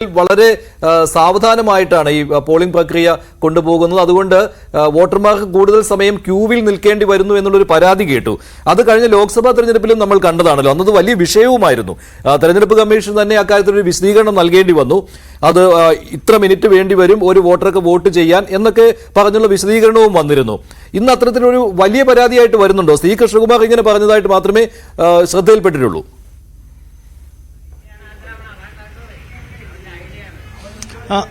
വളരെ സാവധാനമായിട്ടാണ് ഈ പോളിംഗ് പ്രക്രിയ കൊണ്ടുപോകുന്നത്. അതുകൊണ്ട് വോട്ടർമാർക്ക് കൂടുതൽ സമയം ക്യൂവിൽ നിൽക്കേണ്ടി വരുന്നു എന്നുള്ളൊരു പരാതി കേട്ടു. അത് കഴിഞ്ഞ ലോക്സഭാ തെരഞ്ഞെടുപ്പിലും നമ്മൾ കണ്ടതാണല്ലോ. അന്നത് വലിയ വിഷയവുമായിരുന്നു. തെരഞ്ഞെടുപ്പ് കമ്മീഷൻ തന്നെ അക്കാര്യത്തിലൊരു വിശദീകരണം നൽകേണ്ടി വന്നു. അത് ഇത്ര മിനിറ്റ് വേണ്ടി വരും ഒരു വോട്ടർക്ക് വോട്ട് ചെയ്യാൻ എന്നൊക്കെ പറഞ്ഞുള്ള വിശദീകരണവും വന്നിരുന്നു. ഇന്ന് അത്തരത്തിലൊരു വലിയ പരാതിയായിട്ട് വരുന്നുണ്ടോ? സി കൃഷ്ണകുമാർ ഇങ്ങനെ പറഞ്ഞതായിട്ട് മാത്രമേ ശ്രദ്ധയിൽപ്പെട്ടിട്ടുള്ളൂ.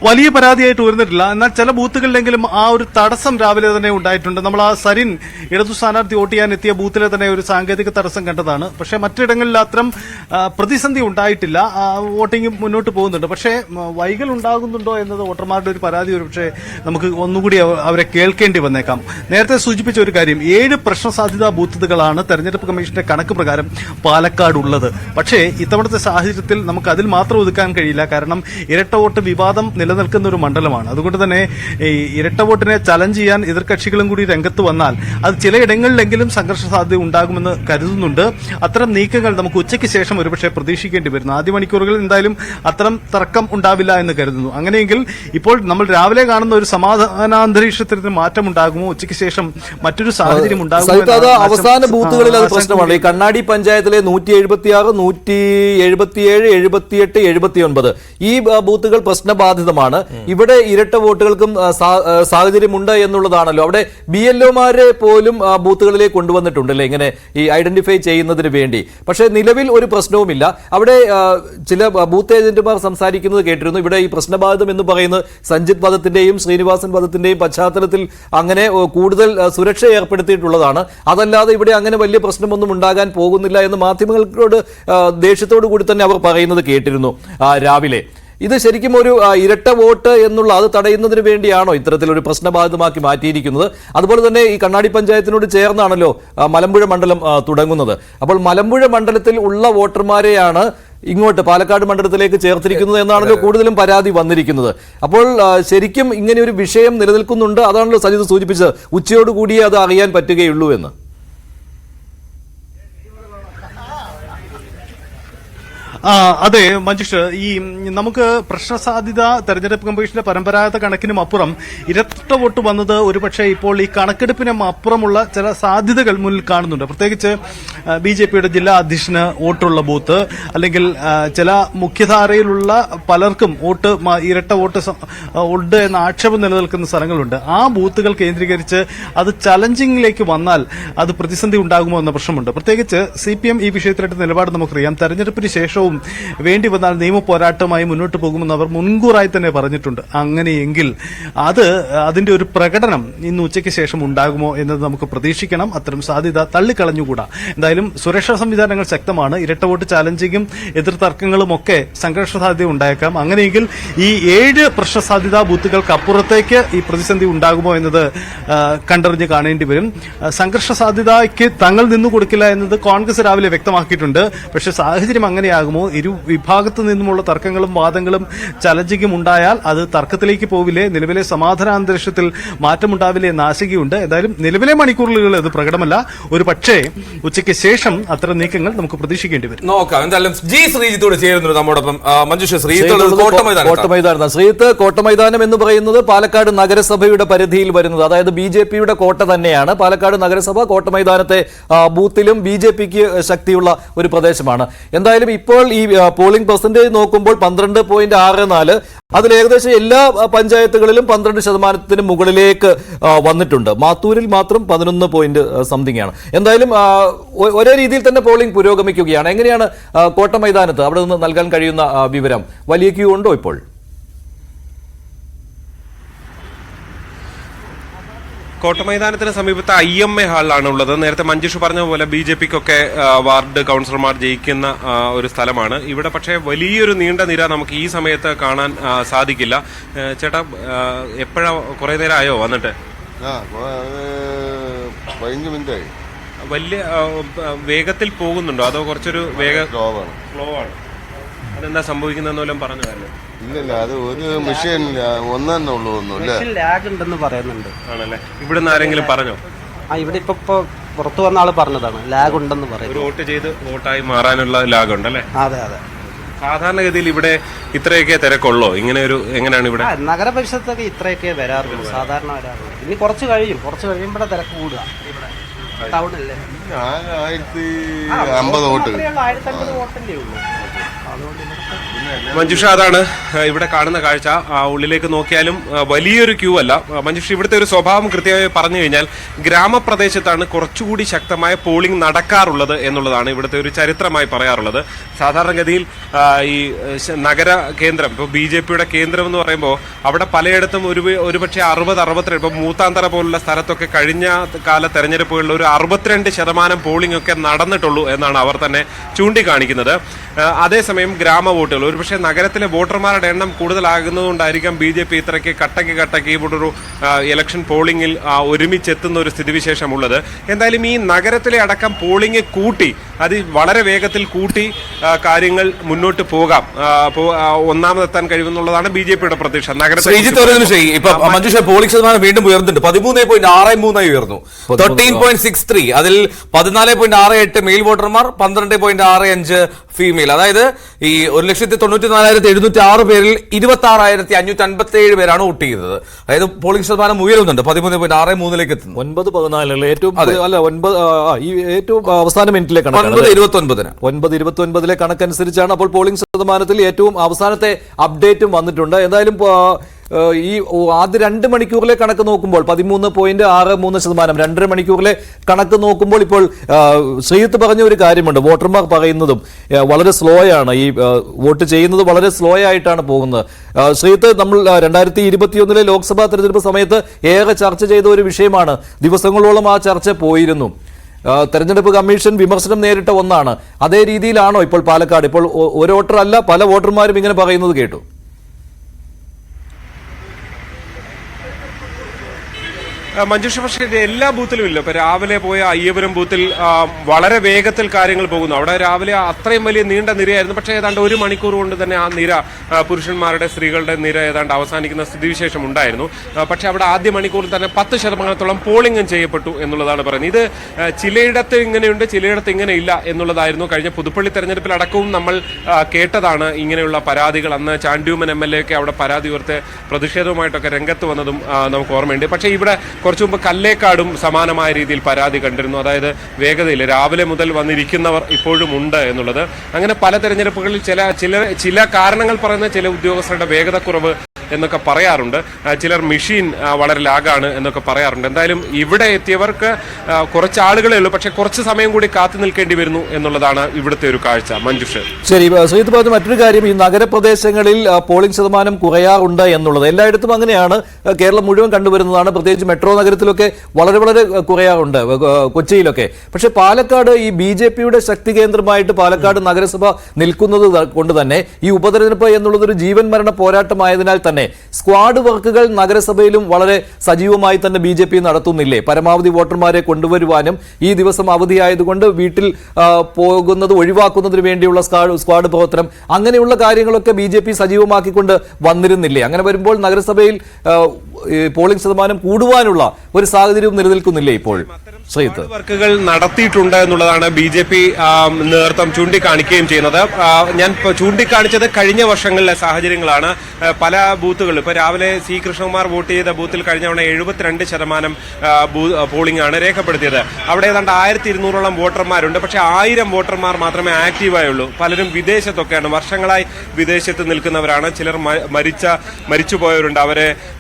വലിയ പരാതിയായിട്ട് ഉയർന്നിട്ടില്ല. എന്നാൽ ചില ബൂത്തുകളിലെങ്കിലും ആ ഒരു തടസ്സം രാവിലെ തന്നെ ഉണ്ടായിട്ടുണ്ട്. നമ്മൾ ആ സരിൻ ഇടതു സ്ഥാനാർത്ഥി വോട്ട് ചെയ്യാൻ എത്തിയ ബൂത്തിലെ തന്നെ ഒരു സാങ്കേതിക തടസ്സം കണ്ടതാണ്. പക്ഷേ മറ്റിടങ്ങളിൽ അത്തരം പ്രതിസന്ധി ഉണ്ടായിട്ടില്ല. വോട്ടിംഗ് മുന്നോട്ട് പോകുന്നുണ്ട്. പക്ഷേ വൈകൽ ഉണ്ടാകുന്നുണ്ടോ എന്നത് വോട്ടർമാരുടെ ഒരു പരാതി ഒരുപക്ഷെ നമുക്ക് ഒന്നുകൂടി അവരെ കേൾക്കേണ്ടി വന്നേക്കാം. നേരത്തെ സൂചിപ്പിച്ച ഒരു കാര്യം, 7 പ്രശ്നസാധ്യതാ ബൂത്തുകളാണ് തെരഞ്ഞെടുപ്പ് കമ്മീഷന്റെ കണക്ക് പ്രകാരം പാലക്കാട് ഉള്ളത്. പക്ഷേ ഇത്തവണത്തെ സാഹചര്യത്തിൽ നമുക്ക് അതിൽ മാത്രം ഒതുക്കാൻ കഴിയില്ല. കാരണം ഇരട്ട വോട്ട് വിവാദം നിലനിൽക്കുന്ന ഒരു മണ്ഡലമാണ്. അതുകൊണ്ട് തന്നെ ഈ ഇരട്ട വോട്ടിനെ ചലഞ്ച് ചെയ്യാൻ എതിർകക്ഷികളും കൂടി രംഗത്ത് വന്നാൽ അത് ചിലയിടങ്ങളിലെങ്കിലും സംഘർഷ സാധ്യത ഉണ്ടാകുമെന്ന് കരുതുന്നുണ്ട്. അത്തരം നീക്കങ്ങൾ നമുക്ക് ഉച്ചയ്ക്ക് ശേഷം ഒരുപക്ഷെ പ്രതീക്ഷിക്കേണ്ടി വരുന്നു. ആദ്യ മണിക്കൂറുകളിൽ എന്തായാലും അത്തരം തർക്കം ഉണ്ടാവില്ല എന്ന് കരുതുന്നു. അങ്ങനെയെങ്കിൽ ഇപ്പോൾ നമ്മൾ രാവിലെ കാണുന്ന ഒരു സമാധാനാന്തരീക്ഷത്തിന് മാറ്റം ഉണ്ടാകുമോ, ഉച്ചയ്ക്ക് ശേഷം മറ്റൊരു സാഹചര്യം ഉണ്ടാകുമോ? അവസാന ബൂത്തുകളിൽ അത് പ്രശ്നമാണ്. ഈ കണ്ണാടി പഞ്ചായത്തിലെ 176, 177, 78, 79 ഈ ബൂത്തുകൾ പ്രശ്നബാധിതമാണ്. ഇവിടെ ഇരട്ട വോട്ടുകൾക്കും സാഹചര്യമുണ്ട് എന്നുള്ളതാണല്ലോ. അവിടെ BLOമാരെ പോലും ബൂത്തുകളിലേക്ക് കൊണ്ടുവന്നിട്ടുണ്ടല്ലേ ഇങ്ങനെ ഈ ഐഡന്റിഫൈ ചെയ്യുന്നതിന് വേണ്ടി. പക്ഷേ നിലവിൽ ഒരു പ്രശ്നവുമില്ല. അവിടെ ചില ബൂത്ത് ഏജന്റുമാർ സംസാരിക്കുന്നത് കേട്ടിരുന്നു. ഇവിടെ ഈ പ്രശ്നബാധിതം എന്ന് പറയുന്നത് സഞ്ജിത് വധത്തിന്റെയും ശ്രീനിവാസൻ വധത്തിന്റെയും പശ്ചാത്തലത്തിൽ അങ്ങനെ കൂടുതൽ സുരക്ഷ ഏർപ്പെടുത്തിയിട്ടുള്ളതാണ്. അതല്ലാതെ ഇവിടെ അങ്ങനെ വലിയ പ്രശ്നമൊന്നും ഉണ്ടാകാൻ പോകുന്നില്ല എന്ന് മാധ്യമങ്ങളോട് ദേഷ്യത്തോടു കൂടി തന്നെ അവർ പറയുന്നത് കേട്ടിരുന്നു രാവിലെ. ഇത് ശരിക്കും ഒരു ഇരട്ട വോട്ട് എന്നുള്ള അത് തടയുന്നതിന് വേണ്ടിയാണോ ഇത്തരത്തിലൊരു പ്രശ്നബാധിതമാക്കി മാറ്റിയിരിക്കുന്നത്? അതുപോലെ തന്നെ ഈ കണ്ണാടി പഞ്ചായത്തിനോട് ചേർന്നാണല്ലോ മലമ്പുഴ മണ്ഡലം തുടങ്ങുന്നത്. അപ്പോൾ മലമ്പുഴ മണ്ഡലത്തിൽ ഉള്ള വോട്ടർമാരെയാണ് ഇങ്ങോട്ട് പാലക്കാട് മണ്ഡലത്തിലേക്ക് ചേർത്തിരിക്കുന്നത് എന്നാണല്ലോ കൂടുതലും പരാതി വന്നിരിക്കുന്നത്. അപ്പോൾ ശരിക്കും ഇങ്ങനെ ഒരു വിഷയം നിലനിൽക്കുന്നുണ്ട്. അതാണല്ലോ സജിത് സൂചിപ്പിച്ചത്, ഉച്ചയോടുകൂടിയേ അത് അറിയാൻ പറ്റുകയുള്ളൂ എന്ന്. അതെ മഞ്ജുഷ്, ഈ നമുക്ക് പ്രശ്നസാധ്യത തെരഞ്ഞെടുപ്പ് കമ്മീഷന്റെ പരമ്പരാഗത കണക്കിനും അപ്പുറം ഇരട്ട വോട്ട് വന്നത് ഒരുപക്ഷെ ഇപ്പോൾ ഈ കണക്കെടുപ്പിനും അപ്പുറമുള്ള ചില സാധ്യതകൾ മുന്നിൽ കാണുന്നുണ്ട്. പ്രത്യേകിച്ച് BJPയുടെ ജില്ലാ അധ്യക്ഷന് വോട്ടുള്ള ബൂത്ത്, അല്ലെങ്കിൽ ചില മുഖ്യധാരയിലുള്ള പലർക്കും വോട്ട് ഇരട്ട വോട്ട് ഉണ്ട് എന്ന ആക്ഷേപം നിലനിൽക്കുന്ന സ്ഥലങ്ങളുണ്ട്. ആ ബൂത്തുകൾ കേന്ദ്രീകരിച്ച് അത് ചലഞ്ചിങ്ങിലേക്ക് വന്നാൽ അത് പ്രതിസന്ധി ഉണ്ടാകുമോ എന്ന പ്രശ്നമുണ്ട്. പ്രത്യേകിച്ച് CPM ഈ വിഷയത്തിലായിട്ട് നിലപാട് നമുക്കറിയാം. തെരഞ്ഞെടുപ്പിന് ശേഷവും വേണ്ടി വന്നാൽ നിയമ പോരാട്ടമായി മുന്നോട്ട് പോകുമെന്ന് അവർ മുൻകൂറായി തന്നെ പറഞ്ഞിട്ടുണ്ട്. അങ്ങനെയെങ്കിൽ അതിന്റെ ഒരു പ്രകടനം ഇന്ന് ഉച്ചയ്ക്ക് ശേഷം ഉണ്ടാകുമോ എന്നത് നമുക്ക് പ്രതീക്ഷിക്കണം. അത്തരം സാധ്യത തള്ളിക്കളഞ്ഞുകൂടാ. എന്തായാലും സുരക്ഷാ സംവിധാനങ്ങൾ ശക്തമാണ്. ഇരട്ട വോട്ട് ചാലഞ്ചിങ്ങും എതിർ തർക്കങ്ങളും ഒക്കെ സംഘർഷ സാധ്യത ഉണ്ടായേക്കാം. അങ്ങനെയെങ്കിൽ ഈ 7 പ്രശ്നസാധ്യതാ ബൂത്തുകൾക്ക് അപ്പുറത്തേക്ക് ഈ പ്രതിസന്ധി ഉണ്ടാകുമോ എന്നത് കണ്ടറിഞ്ഞ് കാണേണ്ടി വരും. സംഘർഷ സാധ്യതയ്ക്ക് തങ്ങൾ നിന്നു കൊടുക്കില്ല എന്നത് കോൺഗ്രസ് രാവിലെ വ്യക്തമാക്കിയിട്ടുണ്ട്. പക്ഷേ സാഹചര്യം അങ്ങനെയാകുമോ? ഇരു വിഭാഗത്തു നിന്നുമുള്ള തർക്കങ്ങളും വാദങ്ങളും ചലഞ്ചിങ്ങും ഉണ്ടായാൽ അത് തർക്കത്തിലേക്ക് പോവില്ലേ? നിലവിലെ സമാധാനാന്തരീക്ഷത്തിൽ മാറ്റമുണ്ടാവില്ലേ എന്ന ആശങ്കയുണ്ട്. എന്തായാലും നിലവിലെ മണിക്കൂറുകളിൽ അത് പ്രകടമല്ല. ഒരു പക്ഷേ ഉച്ചയ്ക്ക് ശേഷം അത്തരം നീക്കങ്ങൾ നമുക്ക് പ്രതീക്ഷിക്കേണ്ടി വരും. നോക്കാം. എന്തായാലും ജി ശ്രീജിത്തോട് ചേരുന്നു നമ്മോടൊപ്പം. മഞ്ജുഷ, ശ്രീജിത്ത്, കോട്ടമൈതാനം എന്ന് പറയുന്നത് പാലക്കാട് നഗരസഭയുടെ പരിധിയിൽ വരുന്നത്, അതായത് BJPയുടെ കോട്ട തന്നെയാണ്. പാലക്കാട് നഗരസഭ കോട്ടമൈതാനത്തെ ബൂത്തിലും BJPക്ക് ശക്തിയുള്ള ഒരു പ്രദേശമാണ്. എന്തായാലും ഇപ്പോൾ ഈ പോളിംഗ് പെർസെന്റേജ് നോക്കുമ്പോൾ 12.64, അതിൽ ഏകദേശം എല്ലാ പഞ്ചായത്തുകളിലും 12% മുകളിലേക്ക് വന്നിട്ടുണ്ട്. മാത്തൂരിൽ മാത്രം 11 സംതിങ് ആണ്. എന്തായാലും ഒരേ രീതിയിൽ തന്നെ പോളിംഗ് പുരോഗമിക്കുകയാണ്. എങ്ങനെയാണ് കോട്ടമൈതാനത്ത് അവിടെ നിന്ന് നൽകാൻ കഴിയുന്ന വിവരം? വലിയ ക്യൂ ഉണ്ടോ ഇപ്പോൾ? കോട്ടമൈതാനത്തിന് സമീപത്ത് IMA ഹാളിലാണ് ഉള്ളത്. നേരത്തെ മഞ്ജുഷ് പറഞ്ഞ പോലെ BJPക്കൊക്കെ വാർഡ് കൗൺസിലർമാർ ജയിക്കുന്ന ഒരു സ്ഥലമാണ് ഇവിടെ. പക്ഷേ വലിയൊരു നീണ്ട നിര നമുക്ക് ഈ സമയത്ത് കാണാൻ സാധിക്കില്ല. ചേട്ടാ, എപ്പോഴാ കുറെ നേരം ആയോ വന്നിട്ട്? 15 മിനിറ്റായി. വലിയ വേഗത്തിൽ പോകുന്നുണ്ടോ അതോ കുറച്ചൊരു സ്ലോ ആണ്? അതെന്താ സംഭവിക്കുന്നതെന്ന് വല്ലതും പറഞ്ഞായിരുന്നു? ഇല്ല, അത് ഒരു മെഷീൻ ഒന്നെ ഉള്ളൂ, ലാഗ് ഉണ്ടെന്ന് പറയുന്നുണ്ട്. ആണല്ലേ? ഇവിടുന്ന് ആരെങ്കിലും പറഞ്ഞോ? ഇവിടെ ഇപ്പൊ പുറത്തു വന്ന ആള് പറഞ്ഞതാണ് ലാഗ് ഉണ്ടെന്ന് പറയും. വോട്ട് ചെയ്ത് വോട്ടായി മാറാനുള്ള ലാഗ് ഉണ്ടല്ലേ? അതെ. സാധാരണഗതിയിൽ ഇവിടെ ഇത്രയൊക്കെ തിരക്കുള്ളോ? എങ്ങനെയാണ് ഇവിടെ? നഗരപരിഷത്തൊക്കെ ഇത്രയൊക്കെ വരാറുള്ളൂ, സാധാരണ വരാറുള്ളൂ. ഇനി കുറച്ച് കഴിയുമ്പോഴേ തിരക്ക് കൂടുക ഇവിടെ ടൗണില്ലേ. 1050 വോട്ട്. 1050 വോട്ടല്ലേ ഉള്ളൂ. മഞ്ജുഷ, അതാണ് ഇവിടെ കാണുന്ന കാഴ്ച. ഉള്ളിലേക്ക് നോക്കിയാലും വലിയൊരു ക്യൂ അല്ല. മഞ്ജുഷ, ഇവിടുത്തെ ഒരു സ്വഭാവം കൃത്യമായി പറഞ്ഞു കഴിഞ്ഞാൽ ഗ്രാമപ്രദേശത്താണ് കുറച്ചുകൂടി ശക്തമായ പോളിംഗ് നടക്കാറുള്ളത് എന്നുള്ളതാണ് ഇവിടുത്തെ ഒരു ചരിത്രമായി പറയാറുള്ളത്. സാധാരണഗതിയിൽ ഈ നഗര കേന്ദ്രം, ഇപ്പോൾ BJPയുടെ കേന്ദ്രം എന്ന് പറയുമ്പോൾ അവിടെ പലയിടത്തും ഒരുപക്ഷെ 60-62, ഇപ്പം മൂത്താന്തറ പോലുള്ള സ്ഥലത്തൊക്കെ കഴിഞ്ഞ കാല തെരഞ്ഞെടുപ്പുകളിൽ ഒരു 62% പോളിംഗ് ഒക്കെ നടന്നിട്ടുള്ളൂ എന്നാണ് അവർ തന്നെ ചൂണ്ടിക്കാണിക്കുന്നത്. അതേസമയം ഗ്രാമ വോട്ടുകൾ, ഒരുപക്ഷെ നഗരത്തിലെ വോട്ടർമാരുടെ എണ്ണം കൂടുതലാകുന്നതുകൊണ്ടായിരിക്കാം BJP ഇത്രയ്ക്ക് കട്ടയ്ക്ക് ഇവിടെ ഒരു ഇലക്ഷൻ പോളിംഗിൽ ഒരുമിച്ചെത്തുന്ന ഒരു സ്ഥിതിവിശേഷമുള്ളത്. എന്തായാലും ഈ നഗരത്തിലെ അടക്കം പോളിംഗ് കൂട്ടി, അത് വളരെ വേഗത്തിൽ കൂട്ടി കാര്യങ്ങൾ മുന്നോട്ട് പോകാം, ഒന്നാമതെത്താൻ കഴിയുമെന്നുള്ളതാണ് BJPയുടെ പ്രതീക്ഷ. മഞ്ജുഷ, പോളിംഗ് ശതമാനം വീണ്ടും ഉയർന്നിട്ടുണ്ട്. 13.63 ഉയർന്നു. 13.63, അതിൽ 14.68 മെയിൽ വോട്ടർമാർ, 12.65 ഫീമെയിൽ. അതായത് ഈ 1,94,706 പേരിൽ 26,557 പേരാണ് വോട്ട് ചെയ്തത്. അതായത് പോളിംഗ് ശതമാനം ഉയരുന്നുണ്ട്, 13.63 എത്തുന്നു. 9-14 ഏറ്റവും ഏറ്റവും അവസാന മിനിറ്റിലെ കണക്ക് 9:29 കണക്കനുസരിച്ചാണ്. അപ്പോൾ പോളിംഗ് ശതമാനത്തിൽ ഏറ്റവും അവസാനത്തെ അപ്ഡേറ്റും വന്നിട്ടുണ്ട്. എന്തായാലും ഈ ആദ്യ 2 മണിക്കൂറിലെ കണക്ക് നോക്കുമ്പോൾ 13.63%, 2.5 മണിക്കൂറിലെ കണക്ക് നോക്കുമ്പോൾ ഇപ്പോൾ ശ്രീജിത്ത് പറഞ്ഞ ഒരു കാര്യമുണ്ട്. വോട്ടർമാർ പറയുന്നതും വളരെ സ്ലോ ആണ്, ഈ വോട്ട് ചെയ്യുന്നത് വളരെ സ്ലോ ആയിട്ടാണ് പോകുന്നത്. ശ്രീജിത്ത്, നമ്മൾ 2021 ലോക്സഭാ തെരഞ്ഞെടുപ്പ് സമയത്ത് ഏറെ ചർച്ച ചെയ്ത ഒരു വിഷയമാണ്. ദിവസങ്ങളോളം ആ ചർച്ച പോയിരുന്നു. തെരഞ്ഞെടുപ്പ് കമ്മീഷൻ വിമർശനം നേരിട്ട ഒന്നാണ്. അതേ രീതിയിലാണോ ഇപ്പോൾ പാലക്കാട്? ഇപ്പോൾ ഒരു വോട്ടർ അല്ല, പല വോട്ടർമാരും ഇങ്ങനെ പറയുന്നത് കേട്ടു. മഞ്ജുഷ, പക്ഷേ എല്ലാ ബൂത്തിലും ഇല്ല. ഇപ്പൊ രാവിലെ പോയ അയ്യപുരം ബൂത്തിൽ വളരെ വേഗത്തിൽ കാര്യങ്ങൾ പോകുന്നു. അവിടെ രാവിലെ അത്രയും വലിയ നീണ്ട നിരയായിരുന്നു. പക്ഷേ ഏതാണ്ട് 1 മണിക്കൂർ കൊണ്ട് തന്നെ ആ നിര, പുരുഷന്മാരുടെ സ്ത്രീകളുടെ നിര ഏതാണ്ട് അവസാനിക്കുന്ന സ്ഥിതിവിശേഷം ഉണ്ടായിരുന്നു. പക്ഷെ അവിടെ ആദ്യ മണിക്കൂറിൽ തന്നെ 10% പോളിംഗും ചെയ്യപ്പെട്ടു എന്നുള്ളതാണ് പറയുന്നത്. ഇത് ചിലയിടത്ത് ഇങ്ങനെയുണ്ട്, ചിലയിടത്ത് ഇങ്ങനെ ഇല്ല എന്നുള്ളതായിരുന്നു കഴിഞ്ഞ പുതുപ്പള്ളി തെരഞ്ഞെടുപ്പിൽ അടക്കവും നമ്മൾ കേട്ടതാണ് ഇങ്ങനെയുള്ള പരാതികൾ. അന്ന് ചാണ്ടിയൂമൻ MLA ഒക്കെ അവിടെ പരാതി ഉയർത്തി പ്രതിഷേധവുമായിട്ടൊക്കെ രംഗത്ത് വന്നതും നമുക്ക് ഓർമ്മയുണ്ട്. പക്ഷേ ഇവിടെ കുറച്ചു മുമ്പ് കല്ലേക്കാടും സമാനമായ രീതിയിൽ പരാതി കണ്ടിരുന്നു. അതായത് വേഗതയിൽ രാവിലെ മുതൽ വന്നിരിക്കുന്നവർ ഇപ്പോഴും ഉണ്ട് എന്നുള്ളത്. അങ്ങനെ പല തെരഞ്ഞെടുപ്പുകളിൽ ചില കാരണങ്ങൾ പറയുന്ന ചില ഉദ്യോഗസ്ഥരുടെ വേഗതക്കുറവ് എന്നൊക്കെ പറയാറുണ്ട്. ചിലർ മെഷീൻ വളരെ ലാഗാണ് എന്നൊക്കെ പറയാറുണ്ട്. എന്തായാലും ഇവിടെ എത്തിയവർക്ക് കുറച്ച് ആളുകളേ ഉള്ളൂ, പക്ഷെ കുറച്ച് സമയം കൂടി കാത്തു നിൽക്കേണ്ടി വരുന്നു എന്നുള്ളതാണ് ഇവിടുത്തെ ഒരു കാഴ്ച. മഞ്ജുഷ്, ശരി. ശ്രീജിത്ത് പറഞ്ഞ മറ്റൊരു കാര്യം, ഈ നഗരപ്രദേശങ്ങളിൽ പോളിംഗ് ശതമാനം കുറയാറുണ്ട് എന്നുള്ളത് എല്ലായിടത്തും അങ്ങനെയാണ്, കേരളം മുഴുവൻ കണ്ടുവരുന്നതാണ്. പ്രത്യേകിച്ച് മെട്രോ നഗരത്തിലൊക്കെ വളരെ കുറയാറുണ്ട്, കൊച്ചിയിലൊക്കെ. പക്ഷെ പാലക്കാട് ഈ BJPയുടെ ശക്തി കേന്ദ്രമായിട്ട് പാലക്കാട് നഗരസഭ നിൽക്കുന്നത് കൊണ്ട് തന്നെ ഈ ഉപതെരഞ്ഞെടുപ്പ് എന്നുള്ളത് ഒരു ജീവൻ മരണ പോരാട്ടമായതിനാൽ തന്നെ സ്ക്വാഡ് വർക്കുകൾ നഗരസഭയിലും വളരെ സജീവമായി തന്നെ BJP നടത്തുന്നില്ലേ? പരമാവധി വോട്ടർമാരെ കൊണ്ടുവരുവാനും ഈ ദിവസം അവധിയായതുകൊണ്ട് വീട്ടിൽ പോകുന്നത് ഒഴിവാക്കുന്നതിന് വേണ്ടിയുള്ള സ്ക്വാഡ് പ്രവർത്തനം, അങ്ങനെയുള്ള കാര്യങ്ങളൊക്കെ BJP സജീവമാക്കിക്കൊണ്ട് വന്നിരുന്നില്ലേ? അങ്ങനെ വരുമ്പോൾ നഗരസഭയിൽ പോളിംഗ് ശതമാനം കൂടുവാനുള്ള ഒരു സാഹചര്യവും നിലനിൽക്കുന്നില്ലേ ഇപ്പോൾ? വർക്കുകൾ നടത്തിയിട്ടുണ്ട് എന്നുള്ളതാണ് BJP നേതൃത്വം ചൂണ്ടിക്കാണിക്കുകയും ചെയ്യുന്നത്. ഞാൻ ചൂണ്ടിക്കാണിച്ചത് കഴിഞ്ഞ വർഷങ്ങളിലെ സാഹചര്യങ്ങളാണ്. പല ബൂത്തുകളിൽ ഇപ്പൊ രാവിലെ C. കൃഷ്ണകുമാർ വോട്ട് ചെയ്ത ബൂത്തിൽ കഴിഞ്ഞ തവണ 72% പോളിംഗ് ആണ് രേഖപ്പെടുത്തിയത്. അവിടെ ഏതാണ്ട് 1200ഓളം വോട്ടർമാരുണ്ട്. പക്ഷെ 1000 വോട്ടർമാർ മാത്രമേ ആക്റ്റീവായുള്ളൂ. പലരും വിദേശത്തൊക്കെയാണ്, വർഷങ്ങളായി വിദേശത്ത് നിൽക്കുന്നവരാണ്. ചിലർ മരിച്ചുപോയവരുണ്ട്,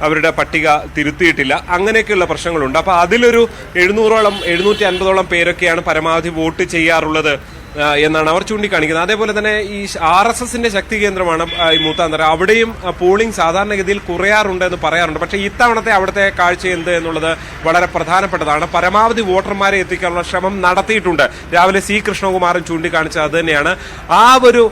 അവരുടെ പട്ടിക തിരുത്തിയിട്ടില്ല. അങ്ങനെയൊക്കെയുള്ള പ്രശ്നങ്ങളുണ്ട്. അപ്പൊ അതിലൊരു 750ഓളം പേരൊക്കെയാണ് പരമാവധി വോട്ട് ചെയ്യാറുള്ളത് എന്നാണ് അവർ ചൂണ്ടിക്കാണിക്കുന്നത്. അതേപോലെ തന്നെ ഈ RSSന്റെ ശക്തി കേന്ദ്രമാണ് ഈ മൂത്താന്തര. അവിടെയും പോളിംഗ് സാധാരണഗതിയിൽ കുറയാറുണ്ട് എന്ന് പറയാറുണ്ട്. പക്ഷേ ഇത്തവണത്തെ അവിടുത്തെ കാഴ്ച എന്ത് എന്നുള്ളത് വളരെ പ്രധാനപ്പെട്ടതാണ്. പരമാവധി വോട്ടർമാരെ എത്തിക്കാനുള്ള ശ്രമം നടത്തിയിട്ടുണ്ട്. രാവിലെ C. കൃഷ്ണകുമാറും ചൂണ്ടിക്കാണിച്ചത് അത് തന്നെയാണ്. ആ ഒരു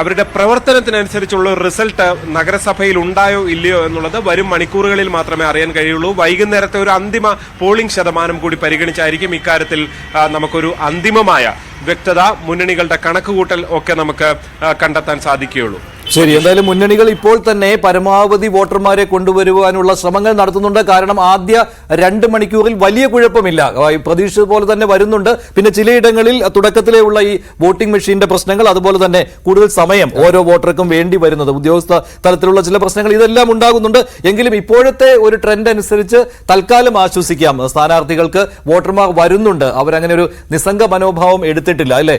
അവരുടെ പ്രവർത്തനത്തിനനുസരിച്ചുള്ള റിസൾട്ട് നഗരസഭയിൽ ഉണ്ടായോ ഇല്ലയോ എന്നുള്ളത് വരും മണിക്കൂറുകളിൽ മാത്രമേ അറിയാൻ കഴിയുള്ളൂ. വൈകുന്നേരത്തെ ഒരു അന്തിമ പോളിംഗ് ശതമാനം കൂടി പരിഗണിച്ചായിരിക്കും ഇക്കാര്യത്തിൽ നമുക്കൊരു അന്തിമമായ വ്യക്തത, മുന്നണികളുടെ കണക്കുകൂട്ടൽ ഒക്കെ നമുക്ക് കണ്ടെത്താൻ സാധിക്കുകയുള്ളൂ. ശരി, എന്തായാലും മുന്നണികൾ ഇപ്പോൾ തന്നെ പരമാവധി വോട്ടർമാരെ കൊണ്ടുവരുവാനുള്ള ശ്രമങ്ങൾ നടത്തുന്നുണ്ട്. കാരണം ആദ്യ 2 മണിക്കൂറിൽ വലിയ കുഴപ്പമില്ല, പ്രതീക്ഷിച്ചതുപോലെ തന്നെ വരുന്നുണ്ട്. പിന്നെ ചിലയിടങ്ങളിൽ തുടക്കത്തിലേ ഉള്ള ഈ വോട്ടിംഗ് മെഷീന്റെ പ്രശ്നങ്ങൾ, അതുപോലെ തന്നെ കൂടുതൽ സമയം ഓരോ വോട്ടർക്കും വേണ്ടി വരുന്നത്, ഉദ്യോഗസ്ഥ തലത്തിലുള്ള ചില പ്രശ്നങ്ങൾ, ഇതെല്ലാം ഉണ്ടാകുന്നുണ്ട്. എങ്കിലും ഇപ്പോഴത്തെ ഒരു ട്രെൻഡ് അനുസരിച്ച് തൽക്കാലം ആശ്വസിക്കാം. സ്ഥാനാർത്ഥികൾക്ക് വോട്ടർമാർ വരുന്നുണ്ട്, അവരങ്ങനെ ഒരു നിസ്സംഗ മനോഭാവം എടുത്തിട്ടില്ല, അല്ലെ?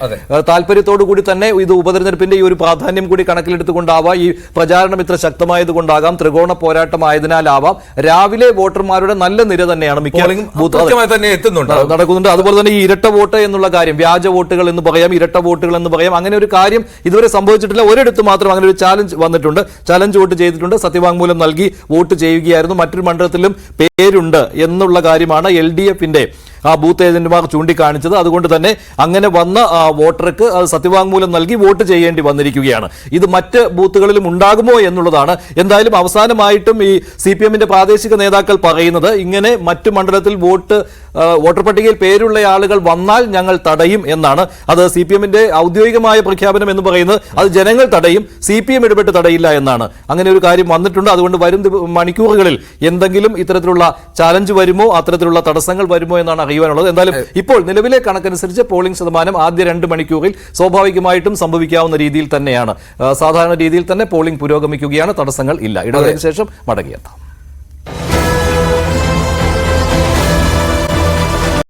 താല്പര്യത്തോടു കൂടി തന്നെ ഇത് ഉപതെരഞ്ഞെടുപ്പിന്റെ ഈ ഒരു പ്രാധാന്യം കൂടി കണക്കിലെടുത്തുകൊണ്ടാവാം, ഈ പ്രചാരണം ഇത്ര ശക്തമായതുകൊണ്ടാകാം, ത്രികോണ പോരാട്ടമായതിനാലാവാം, രാവിലെ വോട്ടർമാരുടെ നല്ല നിര തന്നെയാണ് മിക്കവാറും തന്നെ എത്തുന്നുണ്ട്, നടക്കുന്നുണ്ട്. അതുപോലെ തന്നെ ഈ ഇരട്ട വോട്ട് എന്നുള്ള കാര്യം, വ്യാജ വോട്ടുകൾ എന്ന് പറയാം, ഇരട്ട വോട്ടുകൾ എന്ന് പറയാം, അങ്ങനെ ഒരു കാര്യം ഇതുവരെ സംഭവിച്ചിട്ടില്ല. ഒരിടത്ത് മാത്രം അങ്ങനെ ഒരു ചാലഞ്ച് വന്നിട്ടുണ്ട്, ചലഞ്ച് വോട്ട് ചെയ്തിട്ടുണ്ട്, സത്യവാങ്മൂലം നൽകി വോട്ട് ചെയ്യുകയായിരുന്നു. മറ്റൊരു മണ്ഡലത്തിലും പേരുണ്ട് എന്നുള്ള കാര്യമാണ് LDFന്റെ ആ ബൂത്ത് ഏജന്റുമാർ ചൂണ്ടിക്കാണിച്ചത്. അതുകൊണ്ട് തന്നെ അങ്ങനെ വന്ന വോട്ടർക്ക് സത്യവാങ്മൂലം നൽകി വോട്ട് ചെയ്യേണ്ടി വന്നിരിക്കുകയാണ്. ഇത് മറ്റ് ബൂത്തുകളിലും ഉണ്ടാകുമോ എന്നുള്ളതാണ്. എന്തായാലും അവസാനമായിട്ടും ഈ CPMന്റെ പ്രാദേശിക നേതാക്കൾ പറയുന്നത്, ഇങ്ങനെ മറ്റു മണ്ഡലത്തിൽ വോട്ടർ പട്ടികയിൽ പേരുള്ള ആളുകൾ വന്നാൽ ഞങ്ങൾ തടയും എന്നാണ്. അത് CPMന്റെ ഔദ്യോഗികമായ പ്രഖ്യാപനം എന്ന് പറയുന്നത് അത് ജനങ്ങൾ തടയും, CPM ഇടപെട്ട് തടയില്ല എന്നാണ്. അങ്ങനെ ഒരു കാര്യം വന്നിട്ടുണ്ട്. അതുകൊണ്ട് വരും മണിക്കൂറുകളിൽ എന്തെങ്കിലും ഇത്തരത്തിലുള്ള ചാലഞ്ച് വരുമോ, അത്തരത്തിലുള്ള തടസ്സങ്ങൾ വരുമോ എന്നാണ് അറിയുവാനുള്ളത്. എന്തായാലും ഇപ്പോൾ നിലവിലെ കണക്കനുസരിച്ച് പോളിംഗ് ശതമാനം ആദ്യ 2 മണിക്കൂറിൽ സ്വാഭാവികമായിട്ടും സംഭവിക്കാവുന്ന രീതിയിൽ തന്നെയാണ്, സാധാരണ രീതിയിൽ തന്നെ പോളിംഗ് പുരോഗമിക്കുകയാണ്, തടസ്സങ്ങൾ ഇല്ല. ഇടവേളയ്ക്ക് ശേഷം മടങ്ങിയെത്താം.